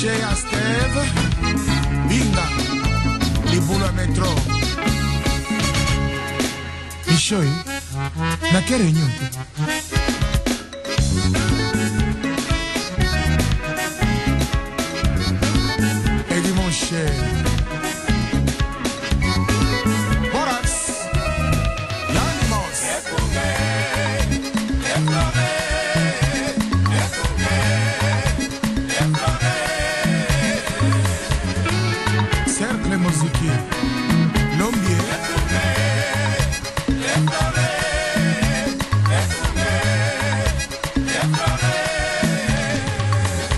Chez Asteve, Binga, Libula Metro. Ishoi, na che regno? E di Moshe. Boras, Yanimos. Cercle musique, Lombier.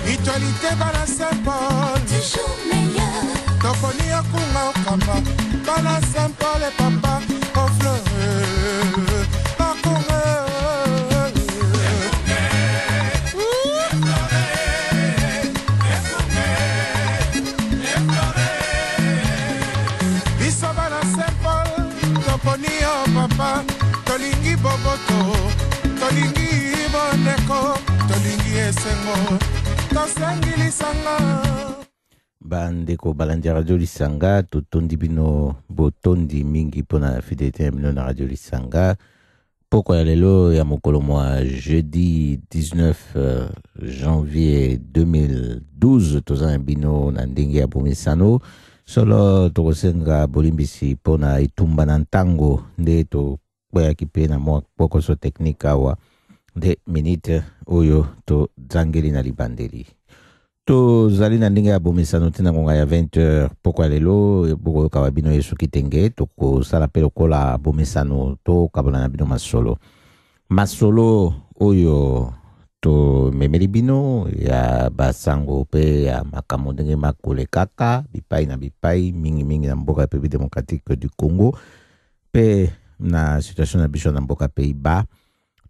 Itualité bana Saint-Paul, toujours meilleur. Toponi akunga okamba, bana Saint-Paul et papa, au fleur, akunga. Biso bana Saint-Paul, toponi o papa, tolingi boboto, tolingi boneko, tolingi esengo. Bandeko balandi radio lisanga totondi bino botondi mingi pona fidélité bino na radio lisanga poko ya lelo ya mokolo mwa jeudi 19 janvier 2012 tozana bino na ndenge ya bomisano solo tokosenga bolimbisi pona itumba na ntango nde tokweyaki mpe na mwa pokoso technique awa de minute oyo to zangeli na libandeli to zali na ndenge ya bomisano tina ngonga ya 20h poko lelo boko yoka wa bino yesu kitenge to ko sala pe lokola bomisano to kabona na bino masolo oyo to memeli bino ya basango pe ya makambo ndenge makole kaka bipai na bipai mingi na mboka République démocratique du Congo pe na situation na biso na mboka Pays-Bas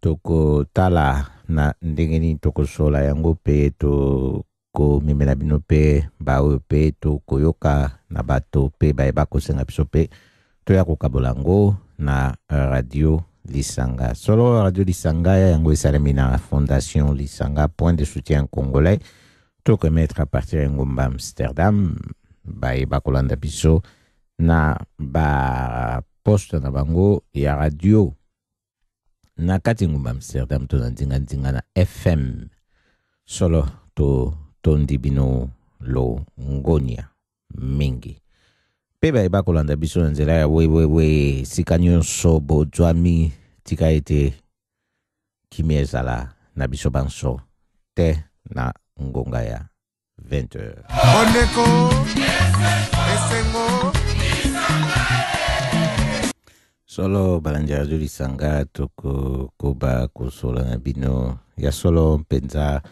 toko tala na ndenge ni toko sola yango pe to ko mimela bino pe ba o pe to koyoka na bato pe ba eba ko senga biso pe to ya ko kabolango na radio Lisanga solo radio Lisanga yango esalemi na fondation Lisanga point de soutien congolais to ko mettre à partir de Ngomba Amsterdam ba eba ko landa biso na ba poste na bango ya radio na kati Ngomba Amsterdam to na ndinga na FM solo to tondi bino lo ngonia mingi peba eba kolanda biso na nzela ya we sika nyonso bozwami tika ete kimia ezala na biso banso te na ngonga ya 20h Ondeko esengo solo balanja radio Lisanga toko koba kosola na bino ya solo mpenza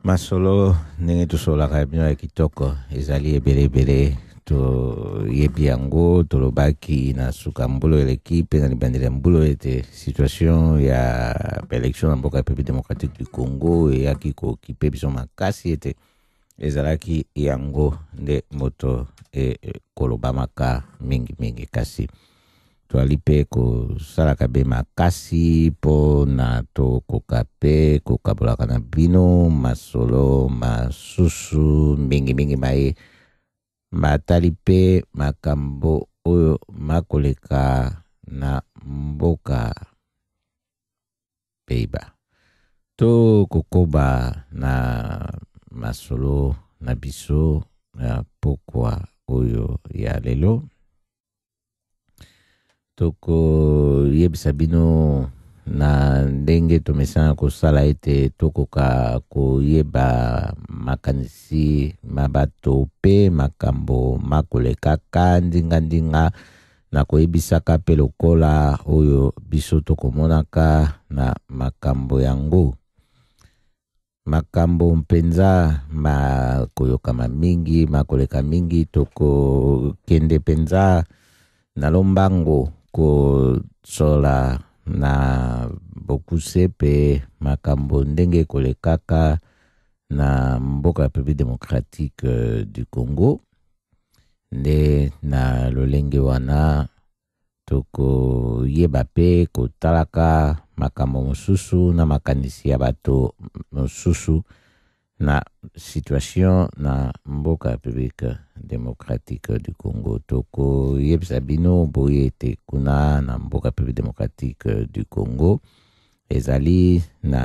masolo ndenge tosolaka bino ya kitoko ezali ebele to yebi yango tolobaki na suka mbolo eleki mpe na libandeli ya mbolo ete situation ya élection na mboka République démocratique du Congo eyaki kokipe biso makasi ete ezalaki yango nde moto kolobamaka mingi kasi toali mpe kosalaka be makasi mpo na tokoka mpe kokabolaka na bino masolo masusu mingi maye matali mpe makambo oyo makoleka na mboka Pays-Bas to kokoba na masolo na biso na pokwa oyo ya lelo toko yebisa bino na ndenge tomesana kosala ete tokoka koyeba makanisi mabato pe makambo makolekaka ndinga na koyebisaka pe lokola oyo biso tokomonaka na makambo yango makambo mpenza makoyokama mingi makoleka mingi toko kende penza na lombango ko sola na bokuse pe makambo ndenge kolekaka na mboka République démocratique du Congo nde na lolenge wana toko yeba pe kotalaka makambo mosusu na makanisi ya bato mosusu na situation na mboka République démocratique du Congo. Toko yebisa bino boye ete kuna na mboka République démocratique du Congo ezali na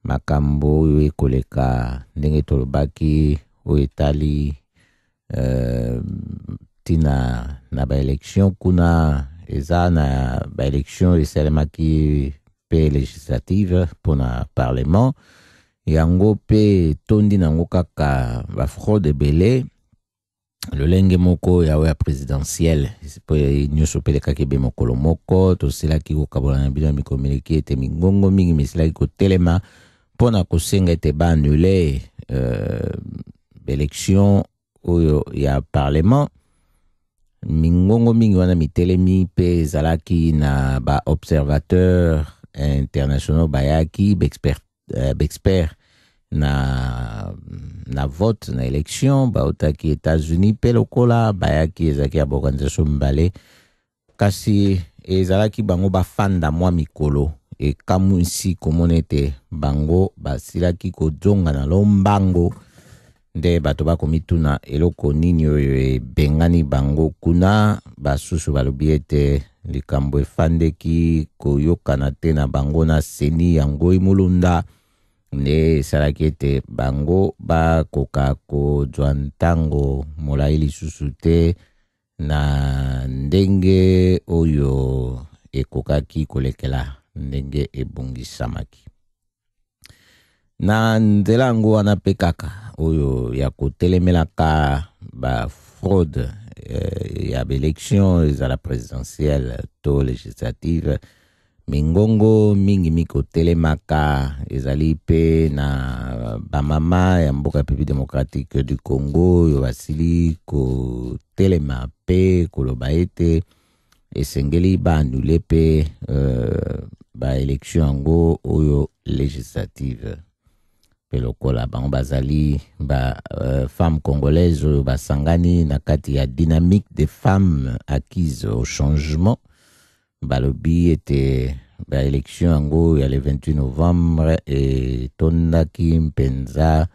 makambo oyo ekoleka ndenge tolobaki oyo etali tina na baélection kuna eza na baélection esalemaki pe législative mpona parlement yango pe tondi nango kaka bafraude ebele lolenge moko yawe ya présidentielle pe nyonso pe lekaki ebe mokolo moko tosilaki kokabola na bino ya mikolo mileki ete mingongo mingi misilaki kotelema mpona kosenga ete baannule baélection oyo ya parlement mingongo mingi wana mitelemi pe ezalaki na baobservateur internationaux bayaki baexpert na vote na élection bautaki États-Unis pe lokola bayaki ezalaki ya baorganisation mibale kasi ezalaki bango bafanda mwa mikolo ekamwisi komona ete bango basilaki kojonga na lombango nde bato bakomituna eloko nini oyo ebengani bango kuna basusu balobi ete likambo efandeki koyokana te na bango na seni yango imulunda nde esalaki ete bango bakoka kozwa ntango molai lisusu te na ndenge oyo ekokaki kolekela ndenge ebongisamaki na nzela yango wana mpe kaka oyo ya kotelemelaka bafraude ya baélection ezala présidentielle to législative mingongo mingi mikotelemaka ezali pe na bamama ya mboka République démocratique du Congo oyo basili kotelema pe koloba ete esengeli baannule pe baélection yango oyo législative pe lokola bango bazali femme congolaise oyo basangani na kati ya dynamique des femmes acquises au changement balobi ete baélection yango ya le 28 novembre etondaki mpenza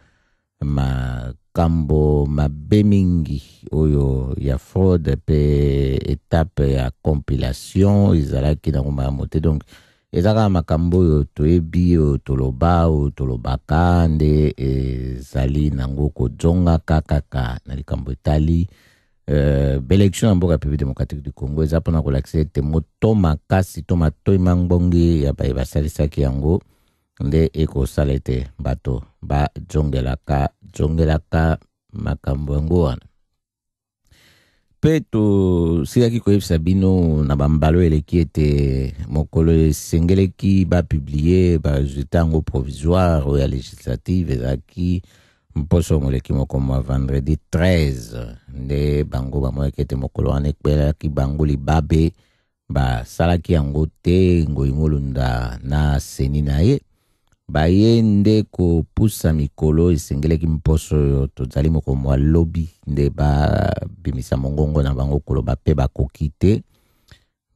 makambo mabe mingi oyo ya fraude pe etape ya compilation ezalaki nango malamu te donc ezaka makambo oyo toyebi oyo toloba oyo tolobaka nde ezali nango kojonga kaka na likambo etali baélection ya mboka République démocratique du Congo eza mpona kolakisa ete moto makasi to matoi mangbongi ya baye basalisaki yango nde ekosala ete bato bajongelaka makambo yango wana mpe tosilaki koyebisa bino na bambalo eleki ete mokolo esengeleki bapiblie baresultat yango provisoire oyo ya législative ezalaki mposo moleki moko mwa vendredi 13 nde bango bamonaki ete mokolo wana ekpelaki bango libabe basalaki yango te ngoi molunda na seni na ye baye nde kopusa mikolo esengeleki mposo oyo tozali moko mwa lobi nde babimisa mongongo na bango koloba pe bakoki te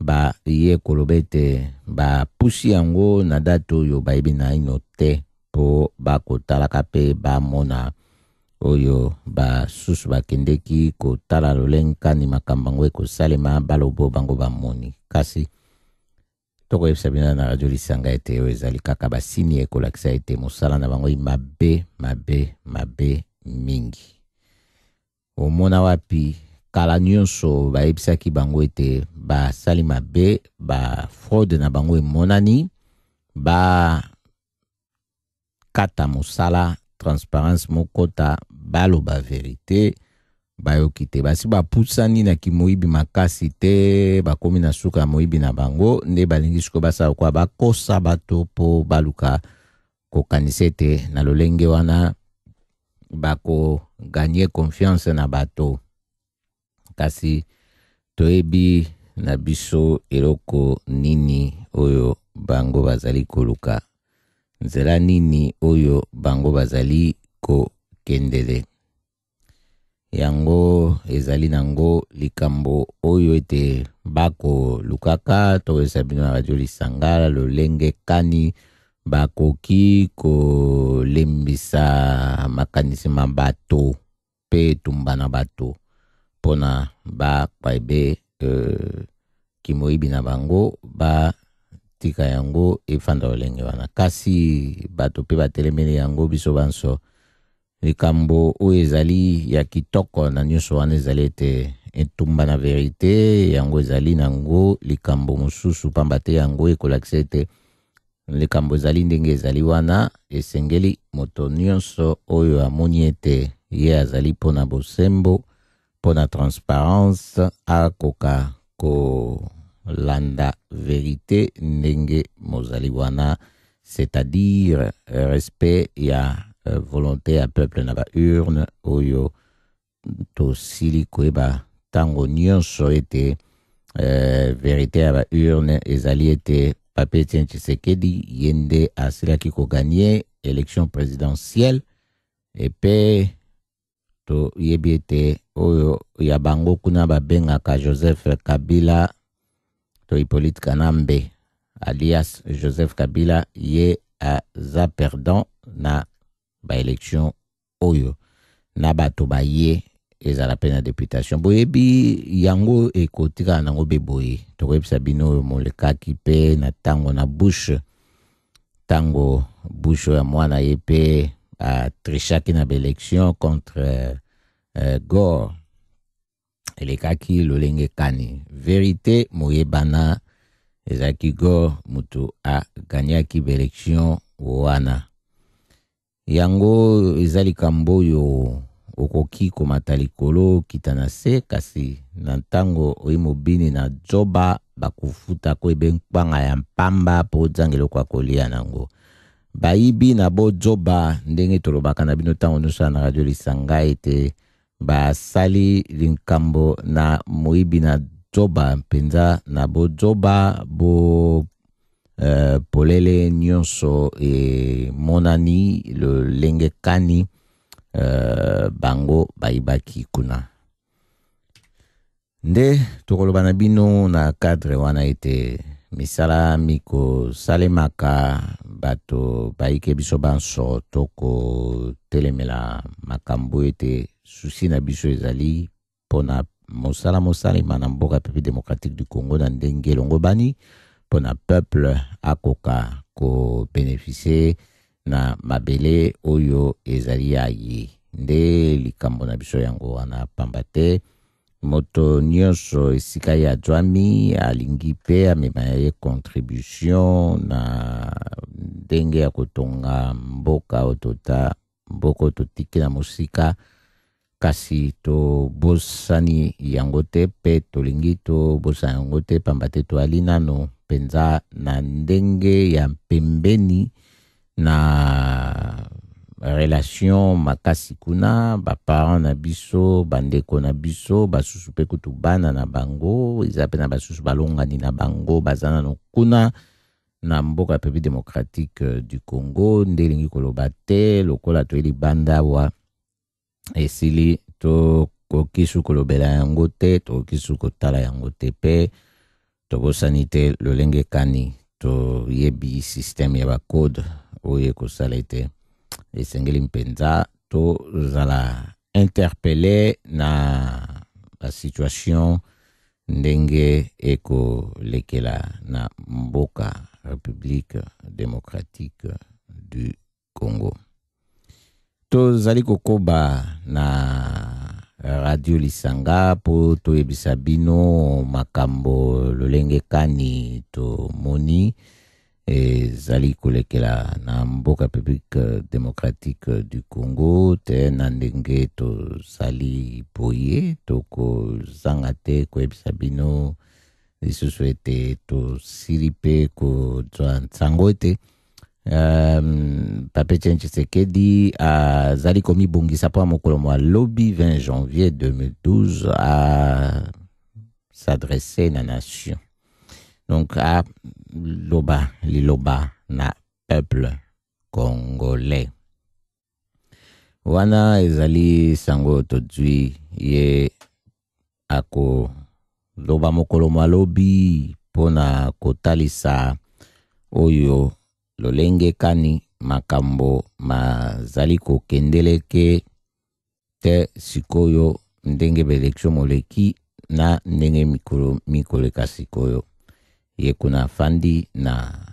baye koloba ete bapusi yango na date oyo bayebi na ino te po bakotalaka pe bamona oyo basusu bakendeki kotala lolenkani makambo yango ekosalema balobo bango bamoni kasi tokoyebisa bino na radio lisanga ete oyo ezali kaka basini ekolakisa ete mosala na bango mabe mingi omona wapi kala nyonso bayebisaki bango ete basali mabe bafraude na bango emonani kata mosala transparence mokota baloba verité bayoki te basi bapusani na kimoyibi makasi te bakomi na suka moyibi na bango nde balingi siko basala kwa bakosa bato po baluka kokanisa ete na lolenge wana bako gagner confiance na bato kasi toyebi na biso eloko nini oyo bango bazali koluka nzela nini oyo bango bazali kokendele yango ezali nango likambo oyo ete bako lukaka toyesa bino na radio lisanga lolenge kani bakoki kolembisa makanisi ma bato pe tumba na bato pona bakwa ebe kimoyibi na bango tika yango efanda olenge wana. Kasi bato pe batelemeli yango biso banso likambo oyo ezali ya kitoko na nyonso wana ezali ete etumba na verite yango ezali nango likambo mosusu pamba te yango ekolakisa ete likambo ezali ndenge ezali wana esengeli moto nyonso oyo amoni ete ye azali mpona bosembo mpona transparence akoka kolanda verite ndenge mozali wana, c'est-à-dire respect ya volonté ya peuple na ba urne oyo tosili koyeba tango nyonso ete verite ya ba urne ezali ete Pape Etienne Tshisekedi yende asilaki ko gagner élection présidentielle et pe to yebi ete oyo ya bango kuna babengaka Joseph Kabila to Hippolyte Kanambe alias Joseph Kabila ye aza perdant na ba élection oyo na bato ba ye ezala pe na députation boyebi yango ekotika nango beboye tokoyebisa bino molekaki pe na tango na tango Bush ya mwana ye pe trichaki na élection contre Gore elekaki lolenge kani vérité moyebana ezaki Gore mutu ganyaki élection wana yango ezali kambo yo okoki komata likolo kitana se kasi na ntango oyimobini na joba bakufuta ko ebenkpanga ya mpamba po zangelo kwa kolia nango baibi na bo joba ndenge tolobaka na bino tango nyonso na radio Lisanga ete basali linkambo na moyibi na joba mpenza na bo joba bo polele nyonso e monani le lengekani bango baibaki kuna nde tokoloba na bino na cadre wana ete misala miko salemaka bato baike biso banso toko telemela makambo ete susi na biso ezali pona mosalema na mboka République démocratique du Congo na ndenge longo bani pona peuple akoka ko bénéficier na mabele oyo ezali ayi nde likambo na biso yango wana pamba te moto nyonso esika ya jwami alingi pe amema ye contribution na ndenge ya kotonga mboka otota mboko totiki na mosika kasi to bosani yango te pe tolingi to bosani yango te pamba te toali nano penza na ndenge ya pembeni na relation makasi kuna baparent na biso bandeko na biso basusu pe kutu bana na bango eza pe na basusu balongani na bango bazana no kuna na mboka République démocratique du Congo ndelingi koloba te lokola toyeli banda wa esili to kokisu kolobela yango te to kokisu kotala yango te pe to bosani te lolenge kani to yebi système ya ba code oye kosala ete esengeli mpenza to zala interpellé na la situation ndenge eko lekela na mboka République démocratique du Congo. Tozali kokoba na radio Lisanga po toyebisa bino makambo lolenge kani to moni ezali kolekela na mboka République démocratique du Congo te na ndenge tozali boye toko zanga te koyebisa bino lisusu ete tosili pe kozwa nsango ete Pape Etienne Tshisekedi azali komibongisa po mokolo mwa lobi 20 janvier 2012 a s'adresser na nation. Donc a liloba na peuple congolais. Wana ezali sango tozwi ye ako loba mokolo mwa lobi pona kotalisa oyo lolenge kani makambo mazali kokendeleke te sikoyo ndenge beleksio moleki na ndenge mikoleka sikoyo. Ye kuna fandi na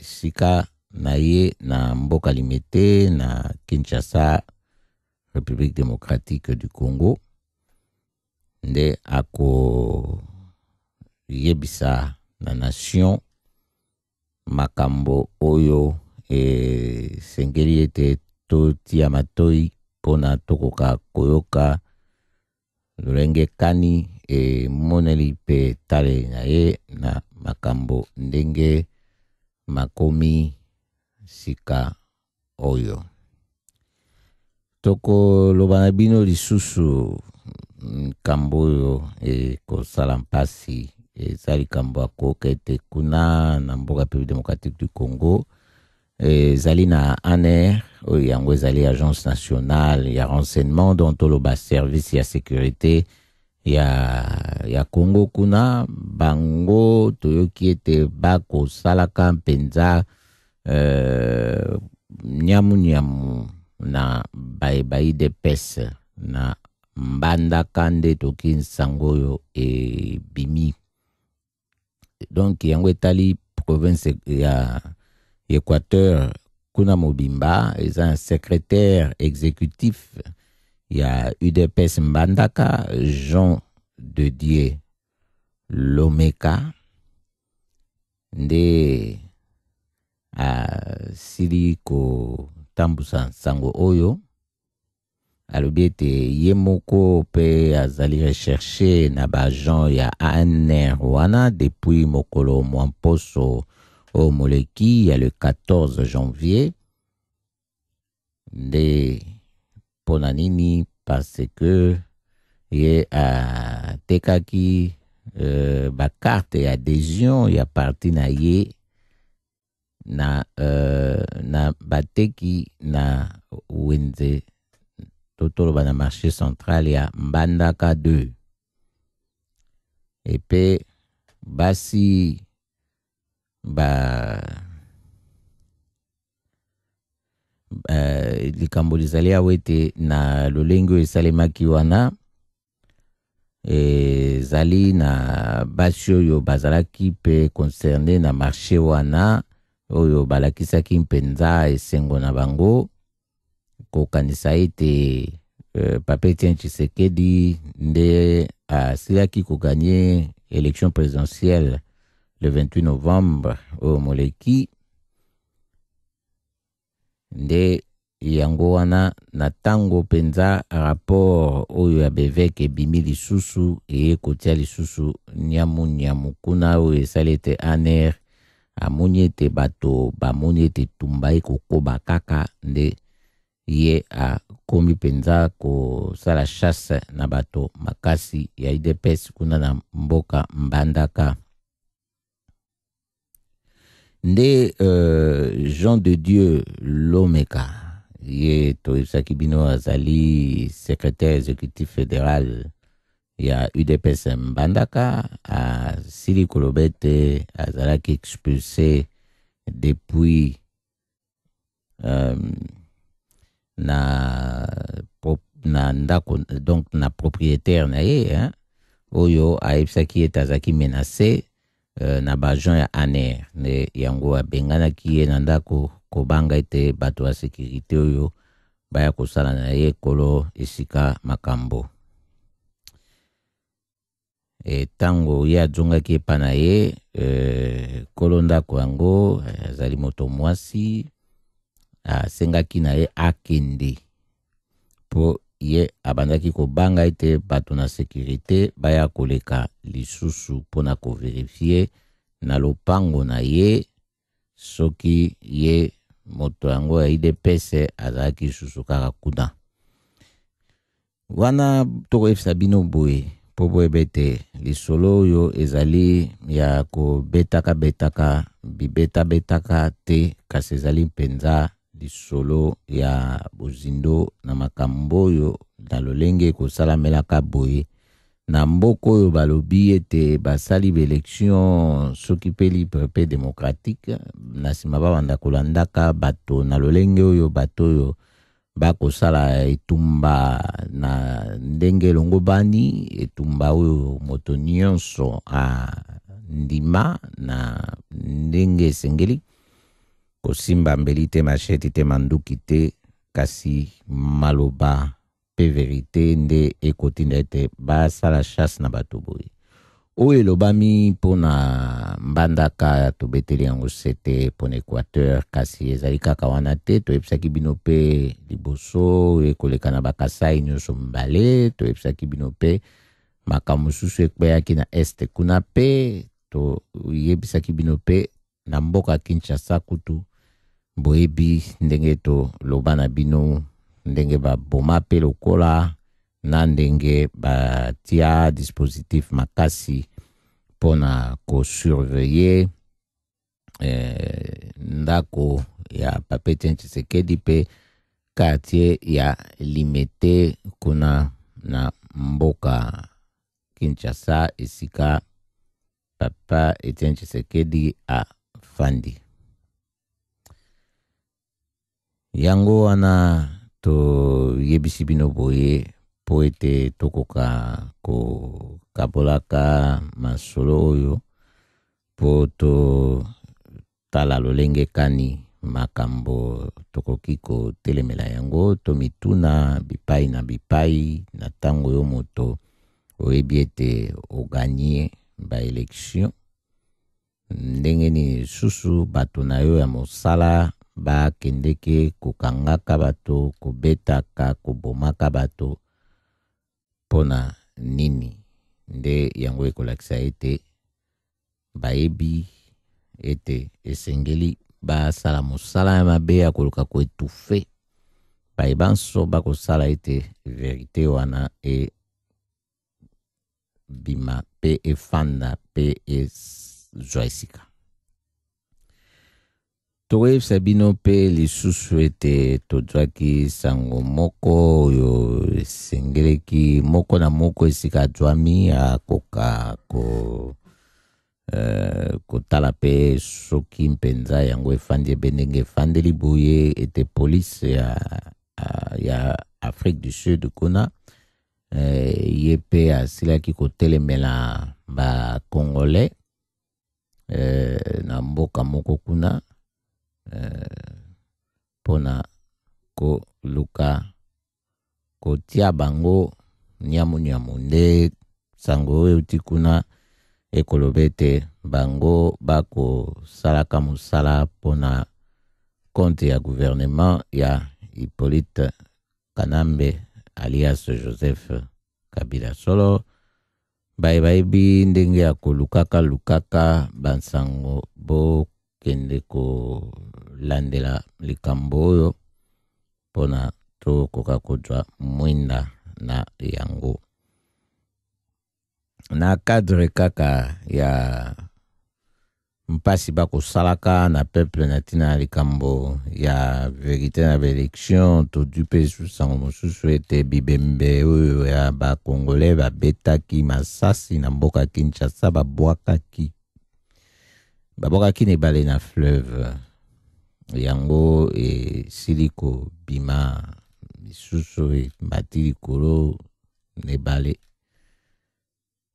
sika na ye na mboka limete na Kinshasa, République démocratique du Congo, nde ako yebisa na nation makambo oyo sengeli ete totia matoi pona tokoka koyoka lolenge kani moneli pe tale na ye na makambo ndenge makomi sika oyo. Toko loba na bino lisusu kambo oyo kosala mpasi ezali kambo akoka ete kuna na mboka République démocratique du Congo ezali na ANR oyo yango ezali agence nationale ya renseignement dont toloba service ya sécurité ya Congo kuna bango toyoki ete bakosalaka mpenza nyamu na baebai de pese na mbandaka nde toki nsango oyo ebimi. Donc yango etali province ya Équateur kuna mobimba eza un secrétaire exécutif ya UDPS Mbandaka, Jean de Dieu Lomeka nde asili kotambusa nsango oyo. Alobi ete ye moko pe azali recherche na baagent ya ANR wana depuis mokolo mwamposo o moleki ya le 14 janvier. Nde pona nini? Parce que ye atekaki ba carte ya adhésion ya parti na ye na bateki na wenze totoloba na marché central ya Mbandaka 2. Epe basi likambo lizali awete na lolengo esalemaki wana zali na basi oyo bazalaki pe concerné na marché wana oyo balakisaki mpenza esengo na bango kokanisa ete Papa Etienne Tshisekedi nde asilaki koganye élection présidentielle le 28 novembre au moleki. Nde yango wana na tango penza rapport oyo ya beveke bimi lisusu kotia lisusu nyamu kuna oyo esali ete ANR amoni ete bato bamoni ete tumba kokoba kaka nde ye akomi penza kosala chasse na bato makasi ya UDPS kuna na mboka Mbandaka. Nde Jean de Dieu Lomeka ye toyebisaki bino azali secrétaire exécutif fédéral ya UDPS Mbandaka asili koloba ete azalaki expulsé depuis na ndako, donc na propriétaire na ye oyo ayebisaki ete azalaki menacé na baagent ya ANR. Ne yango abenganaki ye na ndako kobanga ete bato ya sécurité oyo baya kosala na ye kolo esika makambo. Tango ye adzongaki epa na ye kolo ndako yango azali moto mwasi asengaki na ye akende po ye abandaki kobanga ete bato na sécurité baya koleka lisusu pona koverifie na lopango na ye soki ye moto yango ya UDPS azalaki lisusu kaka kuna. Wana tokoyebisa bino boye po boyeba ete lisolo oyo ezali ya kobetaka bibeta te, kasi ezali mpenza lisolo ya bozindo na makambo oyo na lolenge kosalamelaka boye na mboka oyo balobi ete basali baélection soki mpe libre mpe démocratique na nsima babanda kolandaka bato na lolenge oyo bato oyo bakosala etumba na ndenge elongo bani etumba oyo moto nyonso andima na ndenge esengeli kosimba mbeli te masheti te manduki te kasi maloba pe verite nde ekotinda ete basala chasse na bato boye oyo elobami mpona mbandaka tobeteli yango sete mpona équateur kasi ezali kaka wana te toyebisaki bino mpe liboso ekoleka na bakasai nyonso mibale toyebisaki bino mpe makambo mosusu ekweyaki na este kuna mpe toyebisaki bino mpe na mboka Kinshasa kutu boyebi ndenge toloba na bino ndenge baboma mpe lokola na ndenge batia dispositif makasi mpona kosurveiller ndako ya Papa Etienne Tshisekedi mpe quartier ya Limete kuna na mboka Kinshasa esika Papa Etienne Tshisekedi afandi. Yango wana toyebisi bino boye po ete tokoka kokabolaka masolo oyo po totala lolenge kani makambo tokoki kotelemela yango tomituna bipai na bipai na ntango yo moto oyebi ete oganye baélection ndenge ni susu bato na yo ya mosala bakendeke kokangaka bato kobetaka kobomaka bato mpona nini nde yango ekolakisa ete bayebi ete esengeli basala mosala ya mabe ya koluka koetufe bayebanso bakosala ete verite wana ebima mpe efanda mpe ezwa esika. Toyebisa bino mpe lisusu ete tozwaki sango moko oyo esengeleki moko na moko esika azwami akoka kotala mpe soki mpenza yango efandi ebe ndenge efandeli boye ete polise ya Afrique du Sud kuna ye mpe asilaki kotelemela bakongolais na mboka moko kuna pona koluka kotia bango nyamu nde sango oyo ti kuna ekolobe ete bango bakosalaka mosala pona konte ya gouvernement ya Hippolyte Kanambe alias Joseph Kabila solo bayebi ndenge ya kolukaka bansango kende kolandela likambo oyo mpona tokoka kozwa mwinda na yango na cadre kaka ya mpasi bakosalaka na peuple na ntina likambo ya verite na baélection todwi mpe sango mosusu ete bibembe oyo ya bakongolais babetaki masasi na mboka Kinshasa babwakaki na ebale na fleuve yango esili kobima lisusu ebati likolo na ebale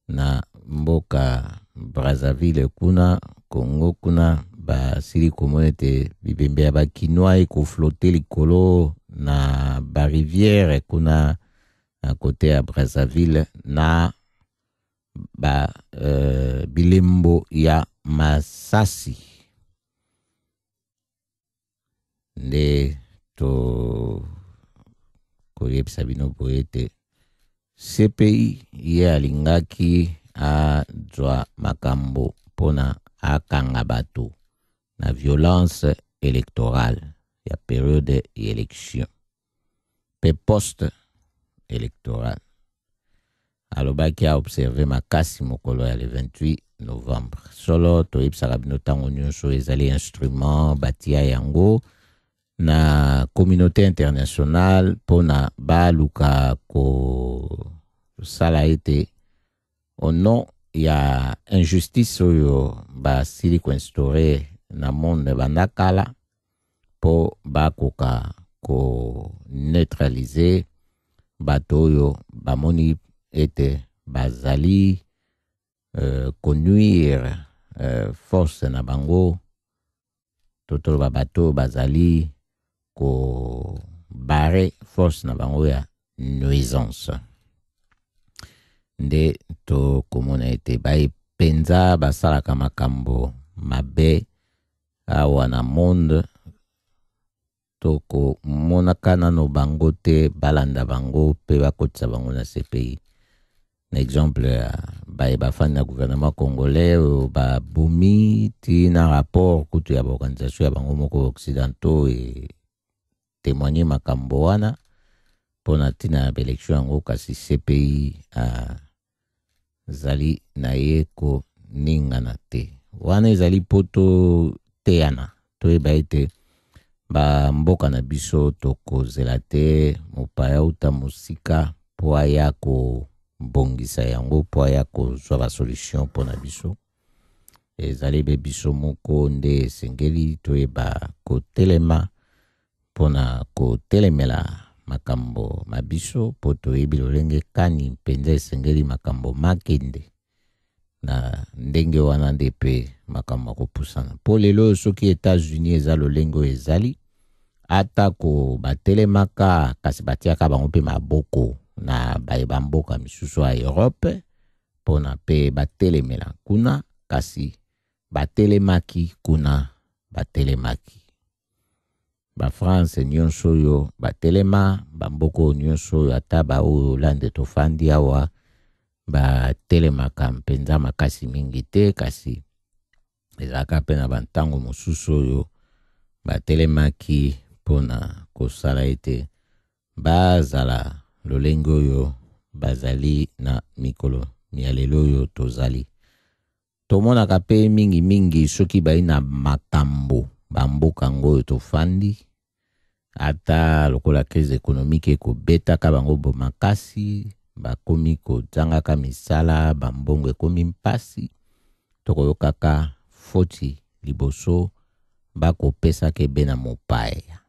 na mboka Brazzaville kuna Congo kuna basili komona ete bibembe ya bakinois ekoflote likolo na barivière kuna na kote ya Brazzaville na bilembo ya masasi nde koyebisa bino boye ete CPI ye alingaki azwa makambo mpona akanga bato na violence électorale ya periode ya élection pe post électorale alobaki aobserve makasi mokolo ya le 28 novembre solo toyebisaka bino ntango nyonso ezali instrument batia yango na communauté internationale mpona baluka kosala ete au nom ya injustice oyo basili koinstaure na monde bandakala po bakoka ko neutraliser bato oyo bamoni ete bazali conduire force na bango totoloba bato bazali ko bare force na bango ya nuisance nde to komona ete penza basalaka makambo mabe awa na monde toko monaka nano bango te balanda bango pe bakotisa bango na CPI. Na exemple bafani na gouvernement congolais babumi ti na rapport kutu ya organisation ya bango moko occidentaux e témoigner makambo wana pona tina election yango kasi CPI zali na ye ko ningana te wana ezali poto teana toyeba ete mboka na biso tokozela te mopaya uta mosika po aya kobongisa yango po aya kozwa basolution mpo na biso ezali be biso moko nde esengeli toyeba kotelema mpona kotelemela makambo mabiso po toyebi lolenge kani mpenza esengeli makambo makende na ndenge wana nde pe makambo akopusana po lelo soki États-Unis eza lolenge oyo ezali atako batelemaka kasi batiaka bango mpe maboko na bayeba mboka misusu ya Europe mpona mpe batelemela kuna kasi batelemaki kuna batelemaki France nyonso oyo batelema bamboko nyonso oyo ata baoyo lande tofandi awa batelemaka mpenza makasi mingi te kasi ezalaka mpe na bantango mosusu oyo batelemaki mpona kosala ete bazala lolenge oyo bazali na mikolo ya lelo oyo tozali tomonaka mpe mingi soki bai na makambo bamboka ngo oyo tofandi ata lokola crise économique ekobetaka bango bo makasi bakomi kozangaka misala bambongo ekomi mpasi tokoyokaka foti liboso bakopesaka ebe na mopaya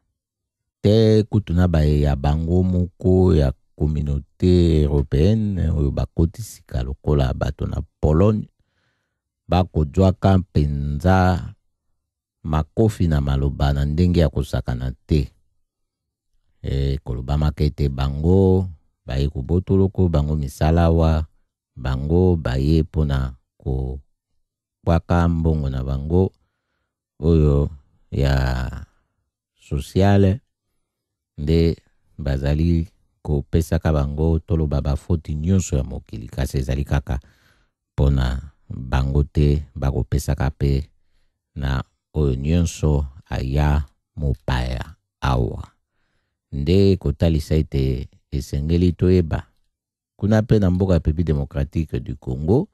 te kutu na baye ya bango moko ya communauté européenne oyo bakotisika lokola bato na Pologne bakozwaka mpenza makofi na maloba na ndenge ya kosakana te kolobamaka ete bango baye kobotoloko bango misala wa bango baye mpona kobwaka mbongo na bango oyo ya sociale nde bazali kopesaka bango toloba bafoti nyonso ya mokili kasi ezali kaka mpona bango te bakopesaka pe na oyo nyonso aya mopaya awa nde kotalisa ete esengeli toyeba kuna pe na mboka ya République démocratique du Congo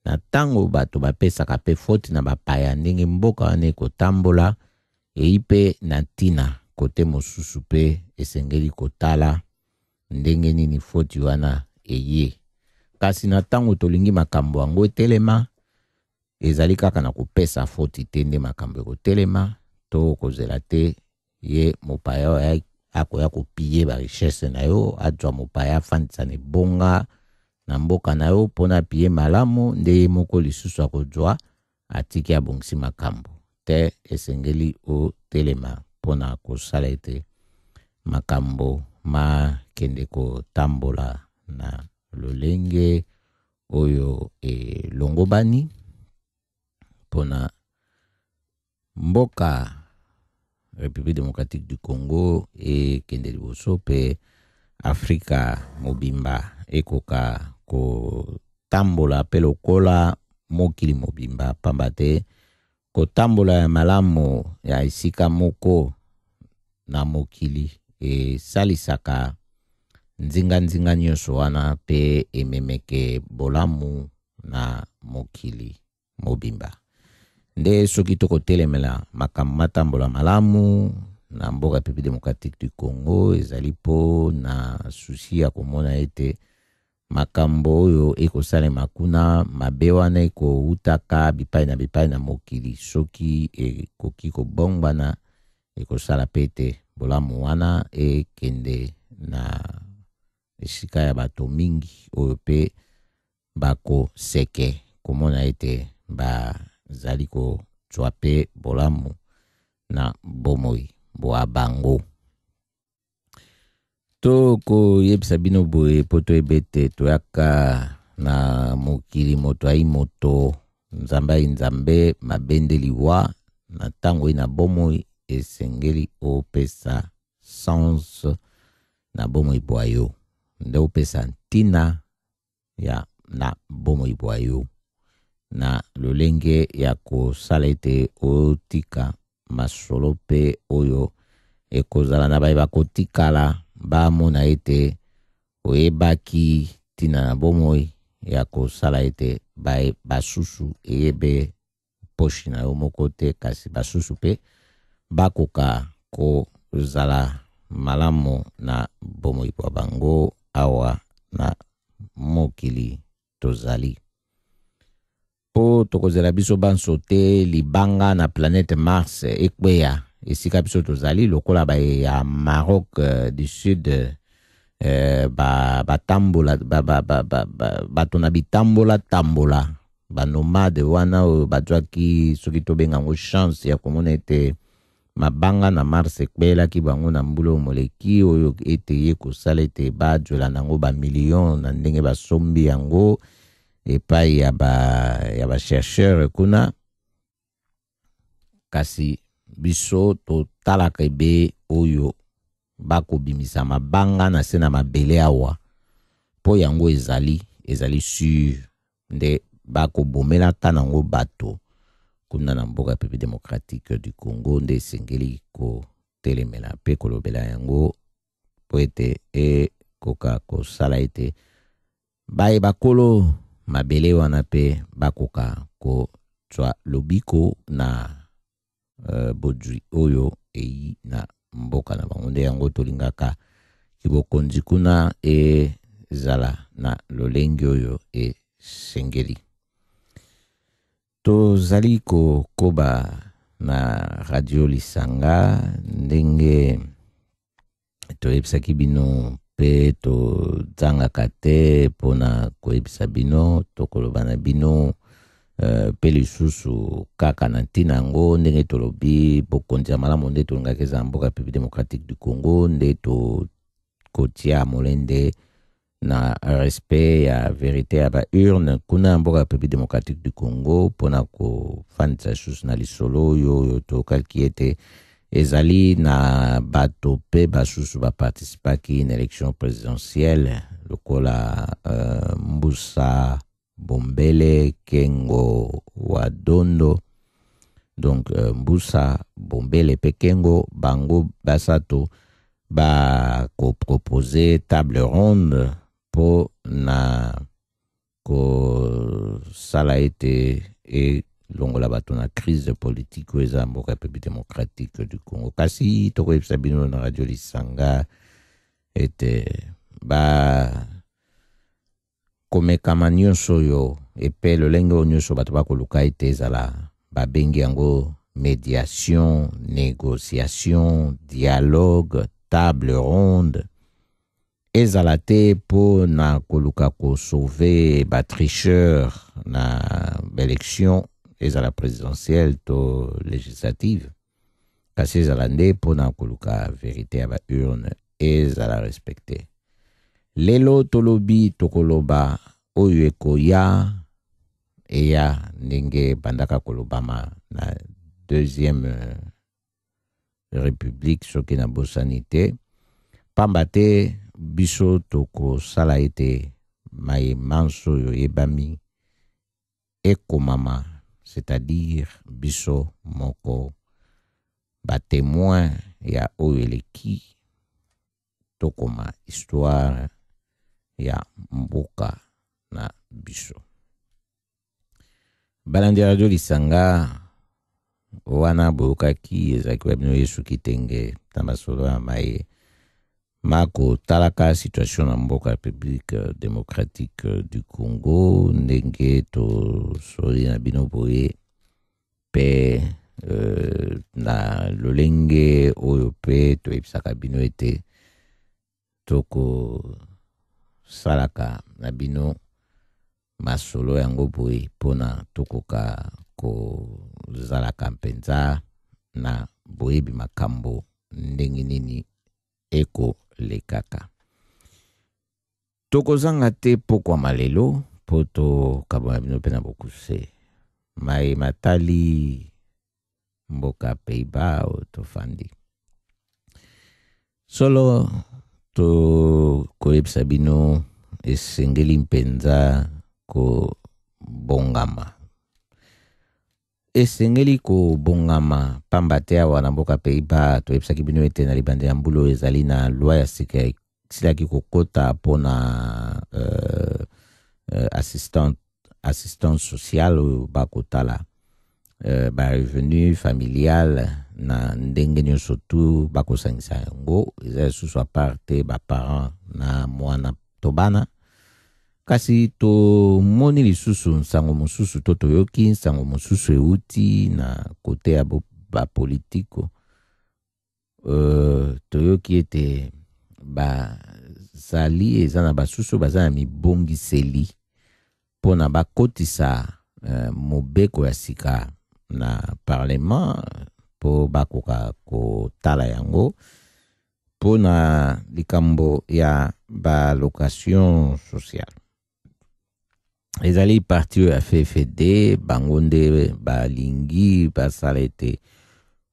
na tango bato bapesaka pe foti na bapaya ndenge mboka wana ekotambola eipe na tina kote mosusu pe esengeli kotala ndenge nini foti wana eye kasi na tango tolingi makambo yango etelema ezali kaka na kopesa foti te nde makambo ekotelema to kozela te ye mopaya akoya kopiye ba richesse na yo adwa mopaya afandisa na ebonga na mboka na yo mpona piye malamu nde ye moko lisusu akozwa atiki abongisi makambo te esengeli otelema mpona kosala ete makambo makende kotambola na lolenge oyo elongobani mpona mboka République démocratique du Congo ekende liboso pe Afrika mobimba ekoka kotambola pe lokola mokili mobimba pamba te kotambola ya malamu ya esika moko na mokili esalisaka nzinga nyonso wana pe ememeke bolamu na mokili mobimba nde soki tokotelemela makambo matambola malamu na mboka République démocratique du Congo ezali po na susi ya komona ete makambo oyo ekosalema kuna mabe wana ekoutaka bipai na mokili soki ekoki kobongwana ekosala pe te bolamu wana ekende na esika ya bato mingi oyo pe bakoseke komona ete bazali kozwa pe bolamu na bomoi bwa bango. To koyebisa bino boye po toyeba ete toyaka na mokili moto ayi moto nzambe ayi nzambe mabende liwa na ntango na bomoi esengeli opesa sens na bomoi bwa yo nde opesa ntina ya na bomoi bwa yo na lolenge ya kosala ete otika masolo pe oyo ekozala na baye bakotikala bamona ete oyebaki ntina na bomoi ya kosala ete baye basusu eyebe poshi na yo moko te kasi basusu pe bakoka kozala malamu na bomoi bwa bango awa na mokili tozali. Po tokozela biso banso te libanga na planète Mars ekweya esika biso tozali lokola baye ya Maroc du Sud batambola bato na bitambola tambola banomade wana oyo bazwaki soki tobenga ngo chance ya komona ete mabanga na Mars ekwelaki bango na mbulo moleki oyo ete ye kosala ete bajwela nango bamillion na ndenge basombi yango epai ya bachercheur kuna. Kasi biso totalaka ebe oyo bakobimisa mabanga na se na mabele awa po yango ezali sur nde bakobomelaka nango bato kuna na mboka République démocratique du Congo nde esengeli kotelemela pe kolobela yango po ete ekoka kosala ete baye bakolo mabele wana pe bakoka kozwa lobiko na bodwi oyo eyi na mboka na bango nde yango tolingaka kibokonzi kuna ezala na lolenge oyo esengeli. Tozali kokoba na radio Lisanga ndenge toyebisaki bino pe tozangaka te mpona koyebisa bino tokoloba na bino pe lisusu kaka na ntina yango ndenge tolobi bokonzi ya malamu nde tolingaka eza mboka République démocratique du Congo nde tokotia molende na respect ya verite ya baurne kuna mboka République démocratique du Congo mpona kofandisa lisusu na lisolo oyo tokaki ete ezali na bato pe basusu baparticipaki na élection présidentielle lokola Mbusa Bombele Kengo Wadondo. Donc Mbusa Bombele pe Kengo bango basato ko proposer table ronde po na ko sala ete longola bato na crise politique eza mboka République démocratique du Congo. Kasi tokoyebisa bino na radio Lisanga ete komekama nyonso oyo epe lolenge oyo nyonso bato bakoluka ete ezala babengi yango médiation, négociation, dialogue, table ronde ezala te po na koluka ko sauver batricheur na élection ezala présidentielle to législative kasi ezala nde po na koluka vérité ya baurne ezala respecté. Lelo tolobi tokoloba oyo ekoya eya ndenge bandaka kolobama na deuxième république soki na bosanité pamba te biso tokosala ete mayemanso oyo ebami ekomama, c'est-à-dire biso moko batémoin ya oyo eleki tokoma histoire ya mboka na biso. Balandi radio Lisanga wana boyokaki ezalaki bino Yesu kitenge na masolo ya maye mako talaka situation na mboka République démocratique du Congo ndenge to soli na bino boye pe na lolenge oyo pe toyebisaka bino ete toko salaka na bino masolo yango boye pona tokoka kozalaka mpenza na boyebi makambo ndenge nini eko lekaka. Tokozanga te pokwa malelo po tokabona bino mpe na bokuse mai matali mboka Pays-Bas o tofandi solo koyebisa bino esengeli mpenza ko bongama. Esengeli ko bongama pamba te awa na mboka Pays-Bas toyebisaki bino ete na libande ya mbulo ezali na loi ya sika silaki kokota mpona assistance sociale oyo bakotala ba revenu familial na ndenge nyonso tu bakosangisa yango eza lisusu apart te baparent na mwana to bana. Kasi tomoni lisusu nsango mosusu to toyoki nsango mosusu euti na kote ya bapolitiko toyoki ete bazali eza na basusu baza na mibongiseli mpona bakotisa mobeko ya sika na parlement po bakoka kotala yango mpona likambo ya balocation sociale. Ezali parti oyo ya FFD bango nde balingi basala ete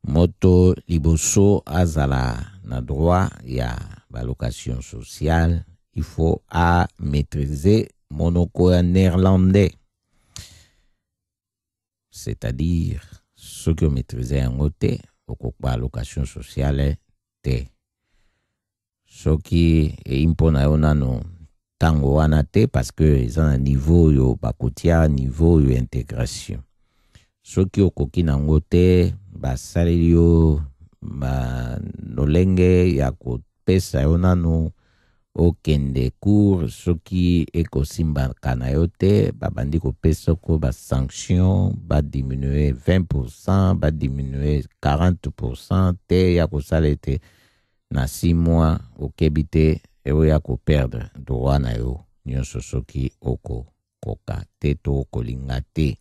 moto liboso azala na droit ya balocation sociale il faut a maîtriser monoko ya néerlandais, c'est-à-dire ceux qui ont maîtrisé yango te okokba allocation sociale te soki eimpona yo nano tango wana te parce que eza na niveau yo bakotia niveau yo intégration. Soki okoki nango te basaleli yo lolenge ya kopesa yo nano okende cours soki ekosimbaka na yo te babandi kopesa ko basanction badiminuer 20% badiminuer 40% te ya kosala ete na 6 mois okebi te ewe ya koperdre droit na yo nyonso soki okokoka te to okolinga te.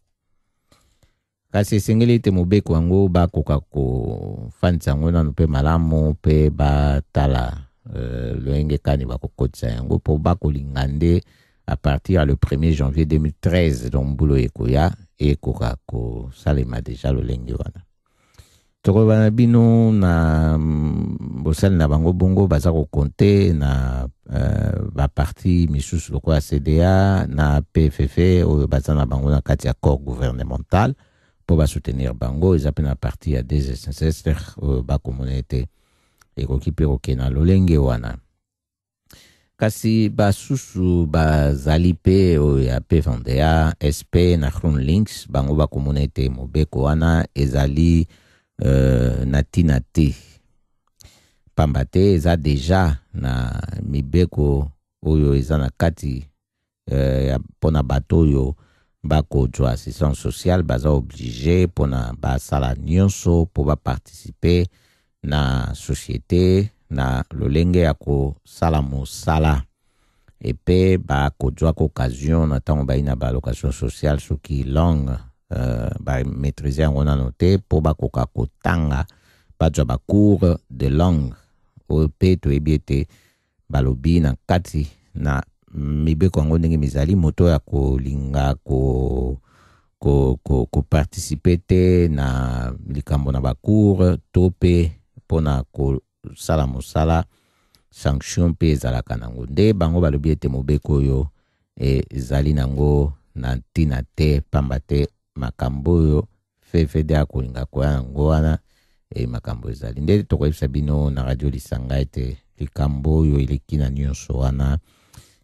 Kasi esengeli ete mobeko yango bakoka kofandisa yango nano mpe malamu mpe batala loenge kani bakokotisa yango po bakolinga nde à partir ya le 1er janvier 2013 donc mbulo ekoya ekoka kosalema deja lolenge wana. Tokobana bino na bosali na bango bongo baza kokonte na baparti misusu lokola CDA na PFF oyo baza na bango na kati ya corps gouvernemental po basoutenir bango eza pe na parti ya DSSS oyo bakomona ete ekoki mpe kokena lolenge wana. Kasi basusu bazali pe oyo ya PFNDA SP na GroenLinks bango bakomona ete mobeko wana ezali na tina te pamba te eza deja na mibeko oyo eza na kati pona bato oyo bakozwa assistance sociale baza oblige pona basala nyonso po baparticipe na société na lolenge ya kosala mosala epe bakozwa occasion na ntango bai na balocation sociale soki langue maîtriser yango nano te po bakoka kotanga bazwa bacours de langue oyo mpe toyebi ete balobi na kati na mibeko yango ndenge mizali moto ya kolinga koparticipe te na likambo na bacours to mpe mpona kosala mosala sanction mpe ezalaka nango nde bango balobi ete mobeko oyo ezali nango na ntina te pamba te makambo oyo FFD akolinga koya yango wana makambo ezali nde tokoyebisa bino na radio lisanga ete likambo oyo eleki na nyonso wana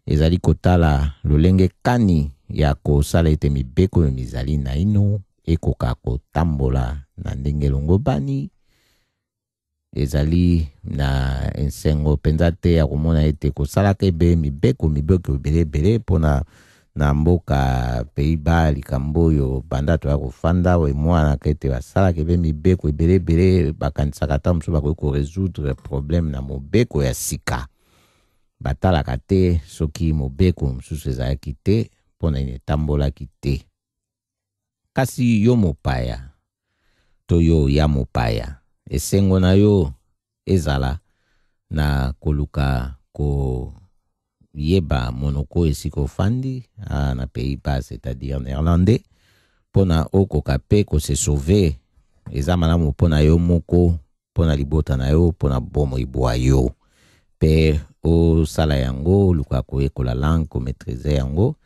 ezali kotala lolenge kani ya kosala ete mibeko oyo mizali na ino ekoka kotambola na ndenge longo bani ezali na ensengo penza te ya komona ete kosalaka ebe mibeko ebele mpona na mboka Pays-Bas likambo oyo banda toya kofanda emonanaka ete basalaka ebe mibeko ebele bakanisaka ata mosusu bakoki koresoudre problème na mobeko ya sika. Batalaka te soki mobeko mosusu ezalaki te mpona etambolaki te. Kasi yo mopaya to yo ya mopaya, esengo na yo ezala na koluka yeba monoko esika ofandi na Pays-Bas, c'est-à-dire néerlandais, mpona okoka pe se sauver. Eza malamu mpona yo moko, mpona libota na yo, mpona bomoi bwa yo. Pe osala yango luka koyekola langue komaîtriser yango.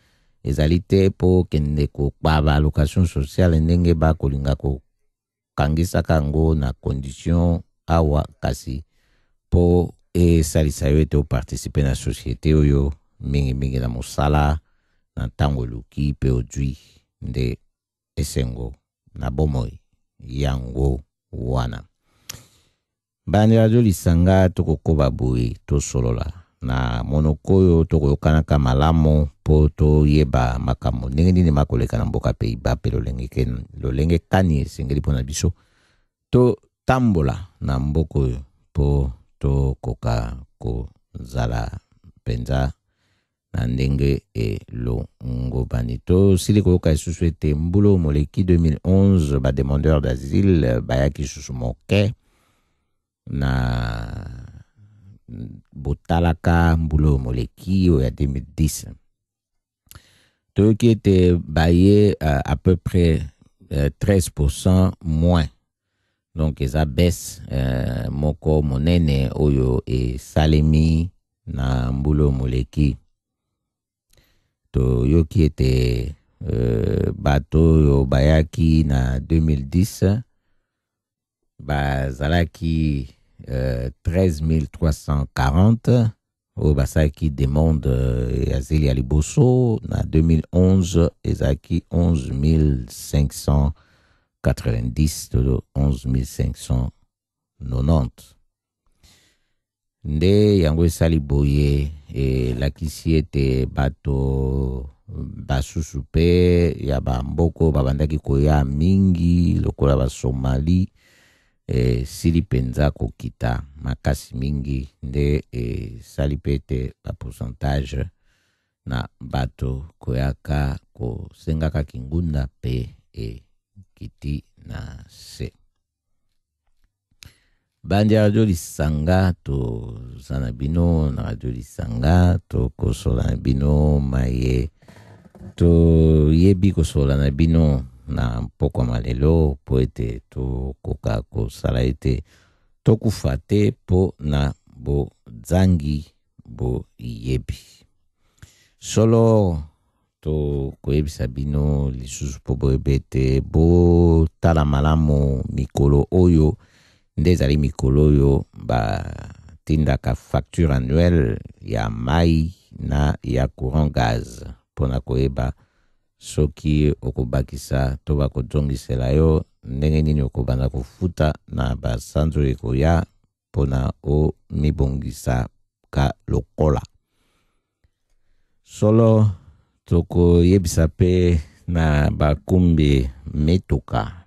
Ezali te po kende kokba allocation sociale ndenge bakolinga kokangisaka yango na condition awa, kasi po esalisa yo ete oparticipe na société oyo mingi na mosala na ntango luki pe ozwi nde esengo na bomoi yango wana. Bandi radio lisanga tokokoba boye tosolola na monoko oyo tokoyokanaka malamu po toyeba makambo ndenge nini makoleka na mboka Pays-Bas pe lolenge kani esengeli mpona biso totambola na mboka oyo po tokoka kozala penza na ndenge elongo. Bandi tosili koyoka lisusu ete mbulo moleki 2011 bademandeur d'asile bayaki susu moke na botalaka mbulo moleki oyo ya 2010. Toyoki ete baye à peu près 13% moins. Donc eza baisse moko monene oyo esalemi na mbulo moleki. Toyoki ete bato oyo bayaki na 2010 bazalaki 13 340 oyo basalaki demande ya zeli ya liboso. Na 2011 ezalaki 11 590 to 11 590. Nde yango esali boye elakisi ete bato basusu pe ya bamboko babandaki koya mingi lokola basomali sili penza kokita makasi mingi. Nde esali pe ete bapourcentage na bato koyaka kosengaka kingunda pe kiti na se. Bandi radio lisanga toza na bino na radio lisanga tokosola na bino maye toyebi kosola na bino na mpoko malelo po ete tokoka kosala ete tokufa te po na bozangi boyebi. Solo tokoyebisa bino lisusu po boyebe ete botala malamu mikolo oyo nde ezali mikolo oyo batindaka facture annuelle ya mai na ya courant gaz mpona koyeba soki okobakisa to bakozongisela yo ndenge nini okobanda kofuta na basanzo ekoya mpona omibongisa ka lokola. Solo tokoyebisa pe na bakumbi metoka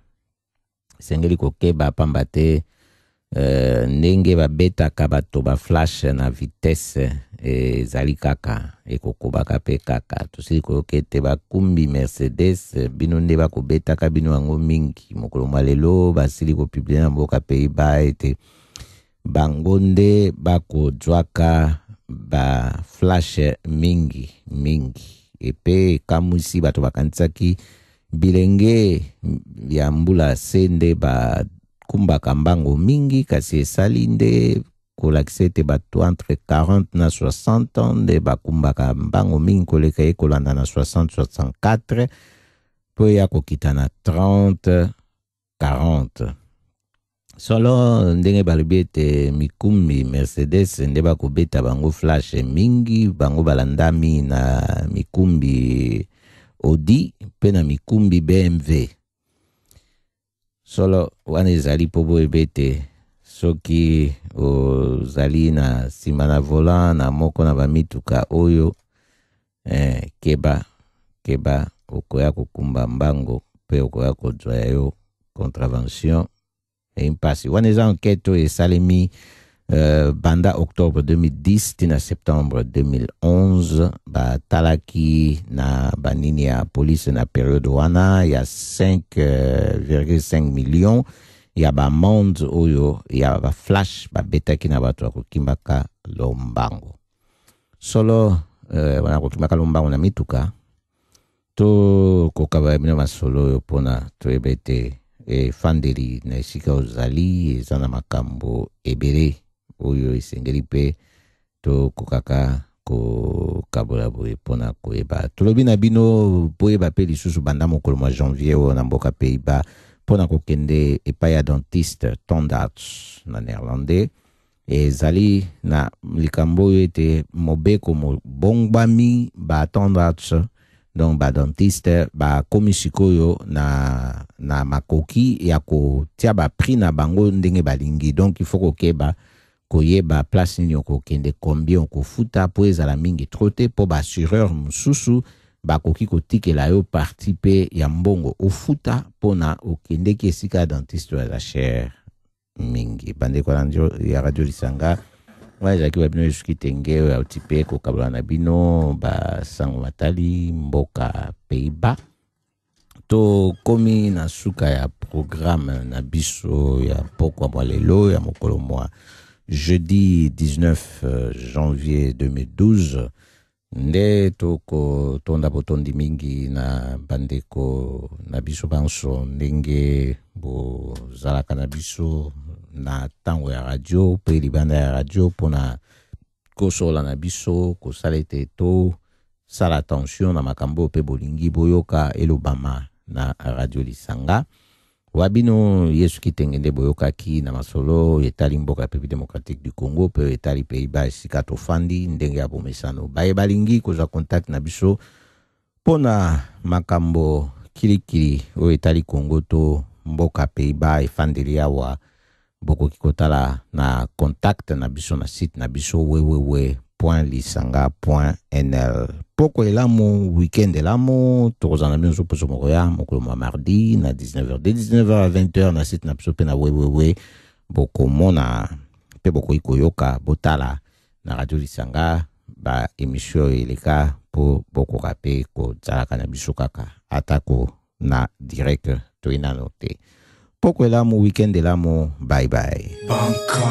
sengeli kokeba pamba te ndenge babetaka bato baflash na vitesse ezali kaka ekokobaka pe kaka. Tosili koyoka ete bakumbi Mercedes bino nde bakobetaka bino yango mingi. Mokolo mwa lelo basili kopiblie na mboka Pays-Bas ete bango nde bakozwaka baflash mingi epe kamwisi bato bakanisaki bilenge ya mbula se nde bakumbaka mbango mingi, kasi esali nde kolakisa ete bato entre 40 na 60 ans nde bakumbaka mbango mingi koleka ye kolanda na 60-64 po ya kokita na 30-40. Solo ndenge balobi ete mikumbi Mercedes nde bakobeta bango flash mingi, bango balandami na mikumbi Audi pe na mikumbi BMW. Solo wana ezali po boyeba ete soki ozali na nsima na volant na moko na bamituka oyo keba okoya kokumba mbango mpe okoya kozwa yo contravention impasi wana eza enquête oyo esalemi banda octobre 2010 tina septembre 2011 batalaki na banini ya police na periode wana ya 5,5 millions ya bamande oyo ya baflash babetaki na bato ya kokimbaka lombango solo wana kokimbaka lombango na mituka to kokaba bino masolo oyo mpona toyeba ete efandeli na esika ozali eza na makambo ebele oyo esengeli mpe tokokaka kokabola boye mpona koyeba tolobi na bino boyeba mpe lisusu banda mokolo mwa janvier oyo na mboka Pays-Bas mpona kokende epai ya dentiste tandarts na néerlandais ezali na likambo oyo ete mobeko mobongbami batandarts donc badentiste bakomi sikoyo na makoki ya kotia bapri na bango ndenge balingi donc il faut kokeba koyeba place nini okokende combien okofuta po ezala mingi trop te po baassureur mosusu bakoki kotikela yo parti pe ya mbongo ofuta mpona okendeki esika dentiste ya la cher mingi bandeko ya radio Lisanga wana ezalaki babino esuki tenge oyo auti mpe kokabola na bino basango matali mboka Pays-Bas tokomi na suka ya programme na biso ya pokwa mwa lelo ya mokolo mwa jeudi 19 janvier 2012 nde toko tonda botondi mingi na bandeko na biso banso ndenge bozalaka na biso na tango ya radio pe libanda ya radio pona kosola na biso kosala ete to sala attention na makambo pe bolingi boyoka elobama na radio Lisanga wabino yesu kitengende boyokaki na masolo etali mboka République démocratique du Congo pe etali Pays-Bas esika tofandi ndenge ya bomesano baye balingi kozwa contact na biso pona makambo kilikili o etali Congo to mboka Pays-Bas efandeli awa bokoki kotala na contact na biso na site na biso www.lisanga.nl poko elamu weekend elamu tokozana bino poso moko ya mokolo mwa mardi na 19h de 19h à 20h na site na biso pe na www bokomona pe bokoki koyoka botala na radio Lisanga ba émission eleka po bokoka pe kozalaka na biso kaka atako na direct toina note poko elamu weekend elamu bye bye Banka